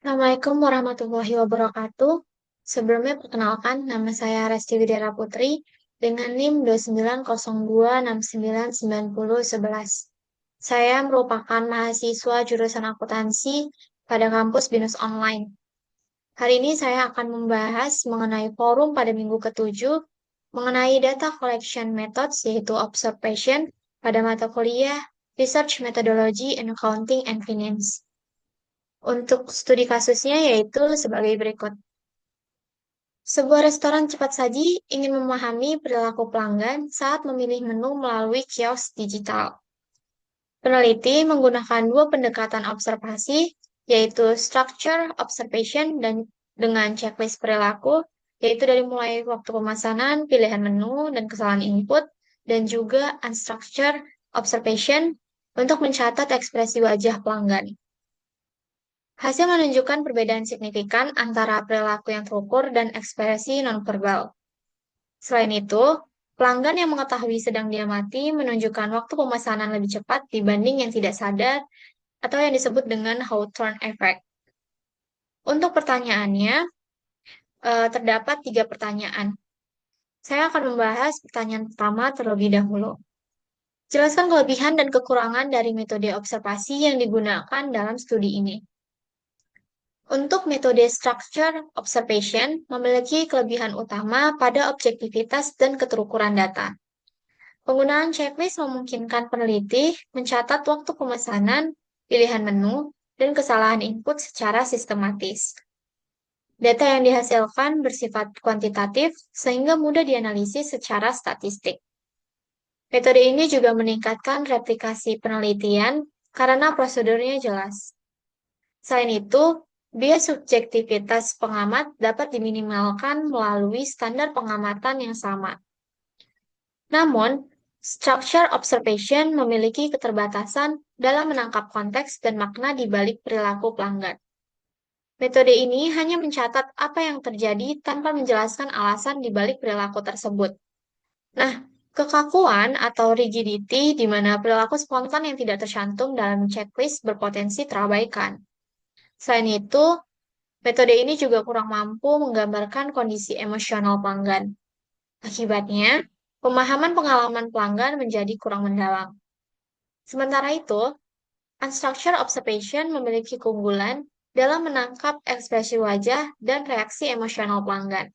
Assalamualaikum warahmatullahi wabarakatuh. Sebelumnya perkenalkan, nama saya Resti Widya Putri dengan NIM 2902699011. Saya merupakan mahasiswa jurusan akuntansi pada kampus BINUS Online. Hari ini saya akan membahas mengenai forum pada minggu ketujuh mengenai data collection methods yaitu observation pada mata kuliah Research Methodology and Accounting and Finance. Untuk studi kasusnya yaitu sebagai berikut. Sebuah restoran cepat saji ingin memahami perilaku pelanggan saat memilih menu melalui kios digital. Peneliti menggunakan dua pendekatan observasi, yaitu structure observation dan dengan checklist perilaku, yaitu dari mulai waktu pemesanan, pilihan menu, dan kesalahan input, dan juga unstructured observation untuk mencatat ekspresi wajah pelanggan. Hasil menunjukkan perbedaan signifikan antara perilaku yang terukur dan ekspresi nonverbal. Selain itu, pelanggan yang mengetahui sedang diamati menunjukkan waktu pemesanan lebih cepat dibanding yang tidak sadar atau yang disebut dengan Hawthorne Effect. Untuk pertanyaannya, terdapat 3 pertanyaan. Saya akan membahas pertanyaan pertama terlebih dahulu. Jelaskan kelebihan dan kekurangan dari metode observasi yang digunakan dalam studi ini. Untuk metode structure observation memiliki kelebihan utama pada objektivitas dan keterukuran data. Penggunaan checklist memungkinkan peneliti mencatat waktu pemesanan, pilihan menu, dan kesalahan input secara sistematis. Data yang dihasilkan bersifat kuantitatif sehingga mudah dianalisis secara statistik. Metode ini juga meningkatkan replikasi penelitian karena prosedurnya jelas. Selain itu, bias subjektivitas pengamat dapat diminimalkan melalui standar pengamatan yang sama. Namun, structure observation memiliki keterbatasan dalam menangkap konteks dan makna di balik perilaku pelanggan. Metode ini hanya mencatat apa yang terjadi tanpa menjelaskan alasan di balik perilaku tersebut. Nah, kekakuan atau rigidity di mana perilaku spontan yang tidak tercantum dalam checklist berpotensi terabaikan. Selain itu, metode ini juga kurang mampu menggambarkan kondisi emosional pelanggan. Akibatnya, pemahaman pengalaman pelanggan menjadi kurang mendalam. Sementara itu, unstructured observation memiliki keunggulan dalam menangkap ekspresi wajah dan reaksi emosional pelanggan.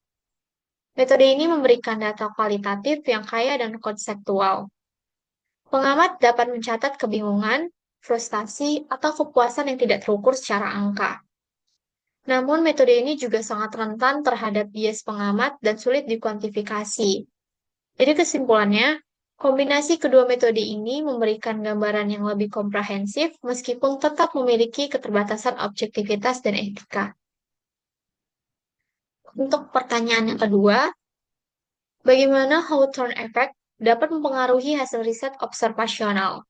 Metode ini memberikan data kualitatif yang kaya dan konseptual. Pengamat dapat mencatat kebingungan, frustasi, atau kepuasan yang tidak terukur secara angka. Namun, metode ini juga sangat rentan terhadap bias pengamat dan sulit dikuantifikasi. Jadi kesimpulannya, kombinasi kedua metode ini memberikan gambaran yang lebih komprehensif meskipun tetap memiliki keterbatasan objektivitas dan etika. Untuk pertanyaan yang kedua, bagaimana Hawthorne Effect dapat mempengaruhi hasil riset observasional?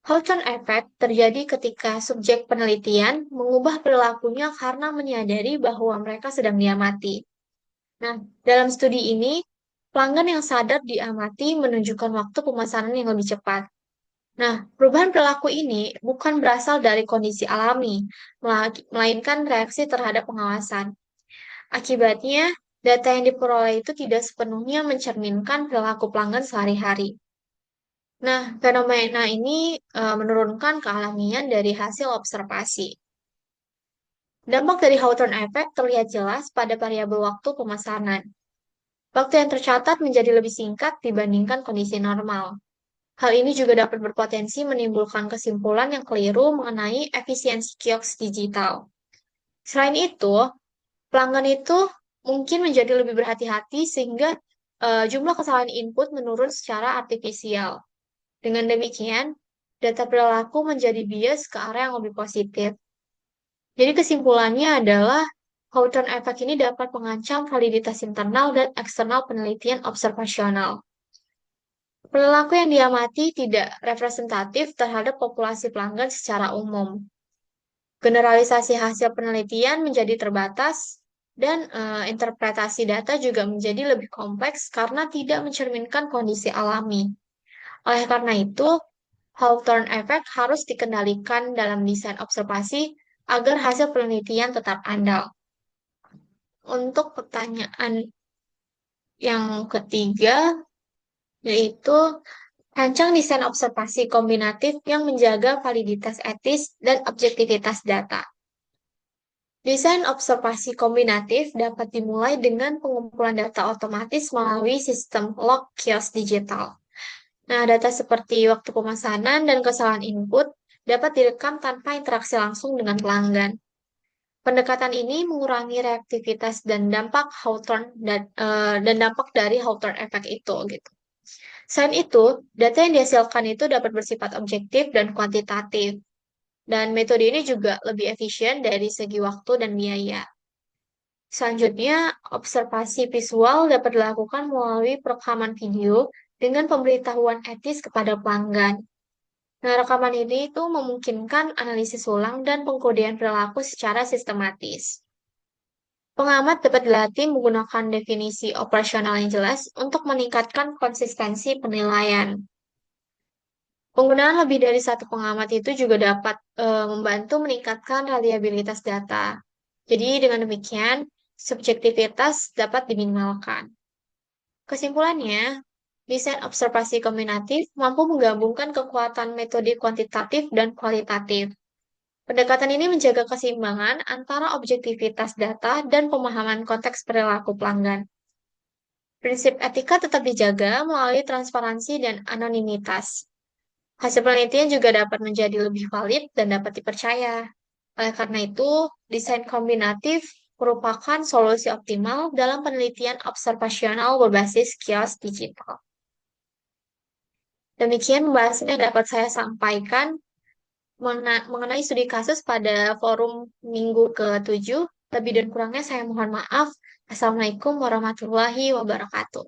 Hawthorne Effect terjadi ketika subjek penelitian mengubah perilakunya karena menyadari bahwa mereka sedang diamati. Nah, dalam studi ini, pelanggan yang sadar diamati menunjukkan waktu pemesanan yang lebih cepat. Nah, perubahan perilaku ini bukan berasal dari kondisi alami, melainkan reaksi terhadap pengawasan. Akibatnya, data yang diperoleh itu tidak sepenuhnya mencerminkan perilaku pelanggan sehari-hari. Nah, fenomena ini menurunkan kealamian dari hasil observasi. Dampak dari Hawthorne Effect terlihat jelas pada variabel waktu pemesanan. Waktu yang tercatat menjadi lebih singkat dibandingkan kondisi normal. Hal ini juga dapat berpotensi menimbulkan kesimpulan yang keliru mengenai efisiensi kios digital. Selain itu, pelanggan itu mungkin menjadi lebih berhati-hati sehingga jumlah kesalahan input menurun secara artifisial. Dengan demikian, data perilaku menjadi bias ke arah yang lebih positif. Jadi kesimpulannya adalah Hawthorne Effect ini dapat mengancam validitas internal dan eksternal penelitian observasional. Perilaku yang diamati tidak representatif terhadap populasi pelanggan secara umum. Generalisasi hasil penelitian menjadi terbatas dan interpretasi data juga menjadi lebih kompleks karena tidak mencerminkan kondisi alami. Oleh karena itu, Hawthorne Effect harus dikendalikan dalam desain observasi agar hasil penelitian tetap andal. Untuk pertanyaan yang ketiga, yaitu rancang desain observasi kombinatif yang menjaga validitas etis dan objektivitas data. Desain observasi kombinatif dapat dimulai dengan pengumpulan data otomatis melalui sistem log kios digital. Nah, data seperti waktu pemesanan dan kesalahan input dapat direkam tanpa interaksi langsung dengan pelanggan. Pendekatan ini mengurangi reaktivitas dan dampak Hawthorne dan dampak dari Hawthorne effect itu gitu. Selain itu, data yang dihasilkan itu dapat bersifat objektif dan kuantitatif. Dan metode ini juga lebih efisien dari segi waktu dan biaya. Selanjutnya, observasi visual dapat dilakukan melalui perekaman video dengan pemberitahuan etis kepada pelanggan. Nah, rekaman ini itu memungkinkan analisis ulang dan pengkodean perilaku secara sistematis. Pengamat dapat dilatih menggunakan definisi operasional yang jelas untuk meningkatkan konsistensi penilaian. Penggunaan lebih dari satu pengamat itu juga dapat membantu meningkatkan reliabilitas data. Jadi dengan demikian, subjektivitas dapat diminimalkan. Kesimpulannya, desain observasi kombinatif mampu menggabungkan kekuatan metode kuantitatif dan kualitatif. Pendekatan ini menjaga keseimbangan antara objektivitas data dan pemahaman konteks perilaku pelanggan. Prinsip etika tetap dijaga melalui transparansi dan anonimitas. Hasil penelitian juga dapat menjadi lebih valid dan dapat dipercaya. Oleh karena itu, desain kombinatif merupakan solusi optimal dalam penelitian observasional berbasis kios digital. Demikian pembahasan yang dapat saya sampaikan mengenai studi kasus pada forum minggu ke-7. Lebih dan kurangnya saya mohon maaf. Assalamualaikum warahmatullahi wabarakatuh.